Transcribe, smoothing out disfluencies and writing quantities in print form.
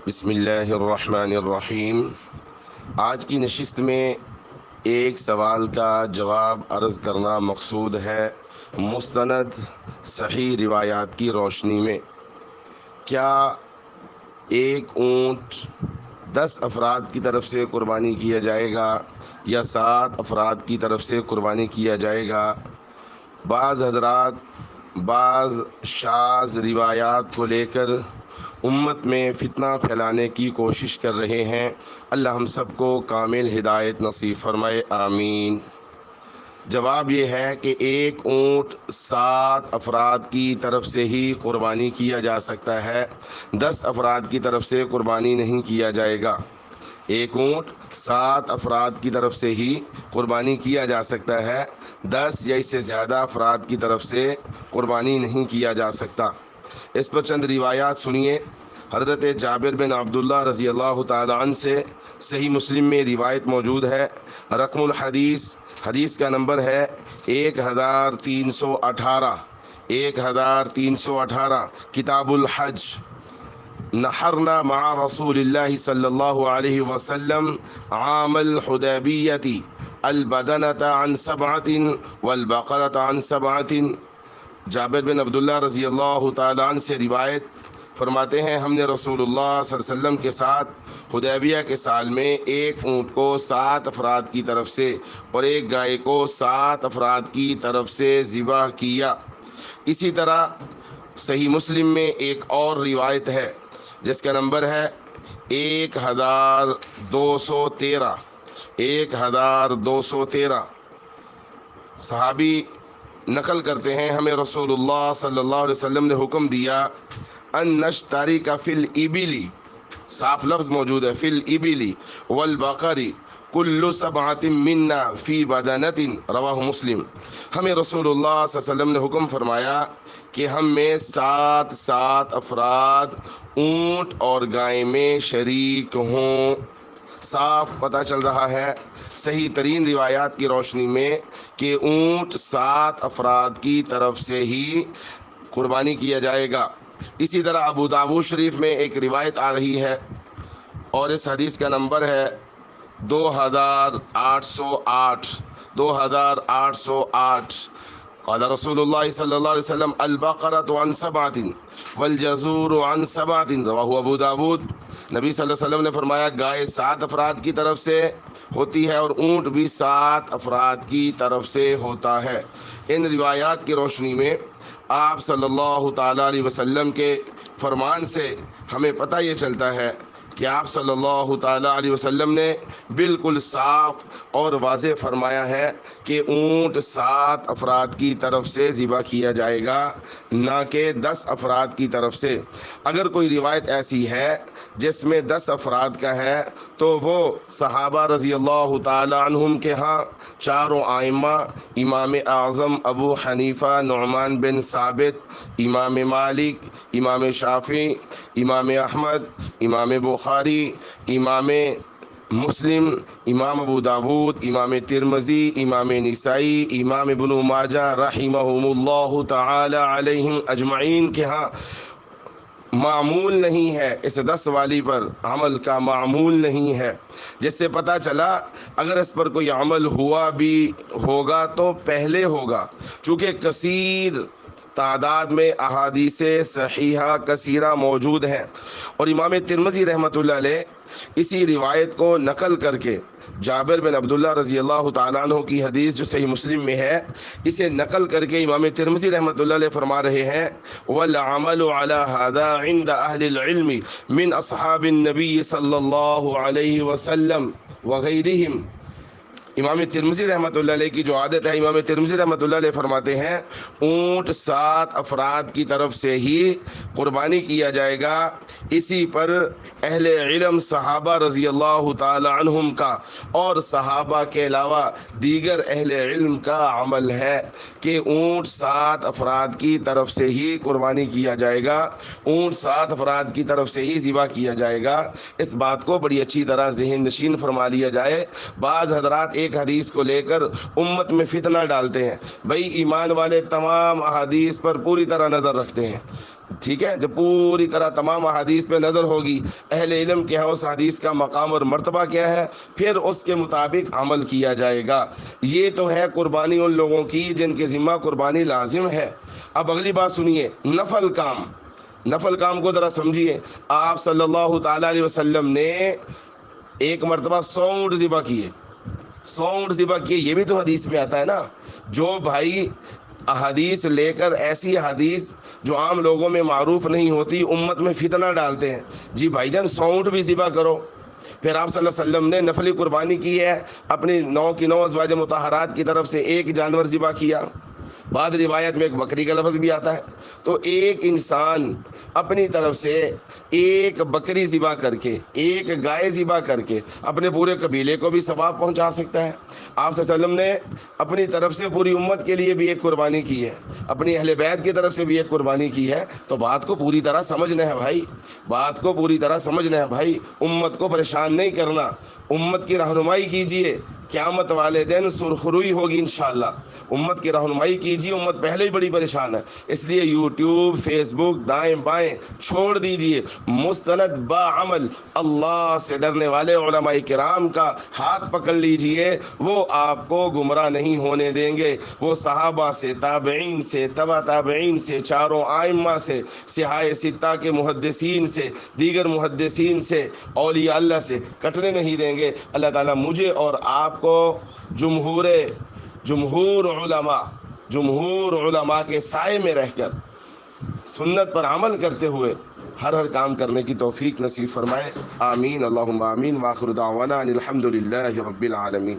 بسم اللہ الرحمن الرحیم۔ آج کی نشست میں ایک سوال کا جواب عرض کرنا مقصود ہے۔ مستند صحیح روایات کی روشنی میں کیا ایک اونٹ 10 افراد کی طرف سے قربانی کیا جائے گا یا 7 افراد کی طرف سے قربانی کیا جائے گا؟ بعض حضرات بعض شاذ روایات کو لے کر امت میں فتنہ پھیلانے کی کوشش کر رہے ہیں۔ اللہ ہم سب کو کامل ہدایت نصیب فرمائے، آمین۔ جواب یہ ہے کہ ایک اونٹ 7 افراد کی طرف سے ہی قربانی کیا جا سکتا ہے، 10 افراد کی طرف سے قربانی نہیں کیا جائے گا۔ ایک اونٹ 7 افراد کی طرف سے ہی قربانی کیا جا سکتا ہے، 10 یا اس سے زیادہ افراد کی طرف سے قربانی نہیں کیا جا سکتا۔ اس پر چند روایات سنیے۔ حضرت جابر بن عبداللہ رضی اللہ تعالی عنہ سے صحیح مسلم میں روایت موجود ہے۔ رقم الحدیث، حدیث کا نمبر ہے 1318 کتاب الحج۔ نحرنا مع رسول اللہ صلی اللہ علیہ وسلم عام الحدیبیۃ البدنۃ عن 7 والبقرۃ عن 7۔ جابر بن عبداللہ رضی اللہ تعالیٰ عنہ سے روایت فرماتے ہیں، ہم نے رسول اللہ صلی اللہ علیہ وسلم کے ساتھ حدیبیہ کے سال میں ایک اونٹ کو 7 افراد کی طرف سے اور ایک گائے کو 7 افراد کی طرف سے ذبح کیا۔ اسی طرح صحیح مسلم میں ایک اور روایت ہے جس کا نمبر ہے 1213۔ صحابی نقل کرتے ہیں، ہمیں رسول اللہ صلی اللہ علیہ وسلم نے حکم دیا ان نشترک فی الابل، صاف لفظ موجود ہے، فی الابل والبقر کل 7 منا فی بدنۃ، رواہ مسلم۔ ہمیں رسول اللہ صلی اللہ علیہ وسلم نے حکم فرمایا کہ ہم میں 7 افراد اونٹ اور گائے میں شریک ہوں۔ صاف پتہ چل رہا ہے صحیح ترین روایات کی روشنی میں کہ اونٹ 7 افراد کی طرف سے ہی قربانی کیا جائے گا۔ اسی طرح ابو داؤد شریف میں ایک روایت آ رہی ہے اور اس حدیث کا نمبر ہے 2808۔ قال رسول اللہ صلی اللہ علیہ وسلم البقرۃ عن 7 والجزور عن 7، رواہ ابو داؤد۔ نبی صلی اللہ علیہ وسلم نے فرمایا گائے 7 افراد کی طرف سے ہوتی ہے اور اونٹ بھی 7 افراد کی طرف سے ہوتا ہے۔ ان روایات کی روشنی میں آپ صلی اللہ تعالیٰ علیہ وسلم کے فرمان سے ہمیں پتہ یہ چلتا ہے کہ آپ صلی اللہ تعالیٰ علیہ وسلم نے بالکل صاف اور واضح فرمایا ہے کہ اونٹ 7 افراد کی طرف سے ذبح کیا جائے گا، نہ کہ 10 افراد کی طرف سے۔ اگر کوئی روایت ایسی ہے جس میں 10 افراد کا ہے تو وہ صحابہ رضی اللہ تعالیٰ عنہم کے ہاں چاروں ائمہ، امام اعظم ابو حنیفہ نعمان بن ثابت، امام مالک، امام شافعی، امام احمد، امام بخاری، امام مسلم، امام ابو داود، امام ترمذی، امام نسائی، امام ابن ماجہ رحمہم اللہ تعالی علیہم اجمعین کے ہاں معمول نہیں ہے، اس 10 والی پر عمل کا معمول نہیں ہے، جس سے پتہ چلا اگر اس پر کوئی عمل ہوا بھی ہوگا تو پہلے ہوگا، چونکہ کثیر تعداد میں احادیث صحیحہ کثیرہ موجود ہیں۔ اور امام ترمذی رحمۃ اللہ علیہ اسی روایت کو نقل کر کے جابر بن عبداللہ رضی اللہ تعالیٰ عنہ کی حدیث جو صحیح مسلم میں ہے، اسے نقل کر کے امام ترمذی رحمۃ اللہ علیہ فرما رہے ہیں والعمل على هذا عند اہل العلم من اصحاب النبی صلی اللہ علیہ وسلم وغیرہم۔ امام ترمذی رحمۃ اللہ علیہ کی جو عادت ہے، امام ترمذی رحمۃ اللہ علیہ فرماتے ہیں اونٹ 7 افراد کی طرف سے ہی قربانی کیا جائے گا۔ اسی پر اہل علم صحابہ رضی اللہ تعالی عنہم کا اور صحابہ کے علاوہ دیگر اہل علم کا عمل ہے کہ اونٹ 7 افراد کی طرف سے ہی قربانی کیا جائے گا، اونٹ 7 افراد کی طرف سے ہی ذبح کیا جائے گا۔ اس بات کو بڑی اچھی طرح ذہن نشین فرما لیا جائے۔ بعض حضرات ایک حدیث کو لے کر امت میں فتنہ ڈالتے ہیں، بھئی ایمان والے تمام احادیث پر پوری طرح نظر رکھتے ہیں، ٹھیک ہے، جب پوری طرح تمام احادیث پہ نظر ہوگی، اہل علم کے ہاں اس حدیث کا مقام اور مرتبہ کیا ہے، پھر اس کے مطابق عمل کیا جائے گا۔ یہ تو ہے قربانی ان لوگوں کی جن کے ذمہ قربانی لازم ہے۔ اب اگلی بات سنیے، نفل کام، نفل کام کو ذرا سمجھیے۔ آپ صلی اللہ تعالیٰ علیہ وسلم نے ایک مرتبہ 100 اونٹ ذبح کیے، 100 اونٹ ذبح کیے، یہ بھی تو حدیث میں آتا ہے نا۔ جو بھائی احادیث لے کر ایسی حدیث جو عام لوگوں میں معروف نہیں ہوتی، امت میں فتنہ ڈالتے ہیں، جی بھائی جان 100 اونٹ بھی ذبح کرو۔ پھر آپ صلی اللہ علیہ وسلم نے نفلی قربانی کی ہے، اپنی 9 کی 9 ازواج مطہرات کی طرف سے ایک جانور ذبح کیا، بعد روایت میں ایک بکری کا لفظ بھی آتا ہے۔ تو ایک انسان اپنی طرف سے ایک بکری ذبح کر کے، ایک گائے ذبح کر کے اپنے پورے قبیلے کو بھی ثواب پہنچا سکتا ہے۔ آپ صلی اللہ علیہ وسلم نے اپنی طرف سے پوری امت کے لیے بھی ایک قربانی کی ہے، اپنی اہل بیت کی طرف سے بھی ایک قربانی کی ہے۔ تو بات کو پوری طرح سمجھنا ہے بھائی، بات کو پوری طرح سمجھنا ہے بھائی، امت کو پریشان نہیں کرنا، امت کی رہنمائی کیجئے، قیامت والے دن سرخروئی ہوگی انشاءاللہ۔ امت کی رہنمائی کیجیے، امت پہلے ہی بڑی پریشان ہے، اس لیے یوٹیوب، فیس بک دائیں بائیں چھوڑ دیجیے، مستند با عمل اللہ سے ڈرنے والے علماء کرام کا ہاتھ پکڑ لیجیے، وہ آپ کو گمراہ نہیں ہونے دیں گے۔ وہ صحابہ سے، تابعین سے، تبع تابعین سے، چاروں ائمہ سے، صحاح ستہ کے محدثین سے، دیگر محدثین سے، اولیاء اللہ سے کٹنے نہیں دیں گے۔ اللہ تعالیٰ مجھے اور آپ کو جمہور علماء کے سائے میں رہ کر سنت پر عمل کرتے ہوئے ہر کام کرنے کی توفیق نصیب فرمائے۔ آمین، اللہم آمین، وآخر دعوانا ان الحمد للہ رب العالمین۔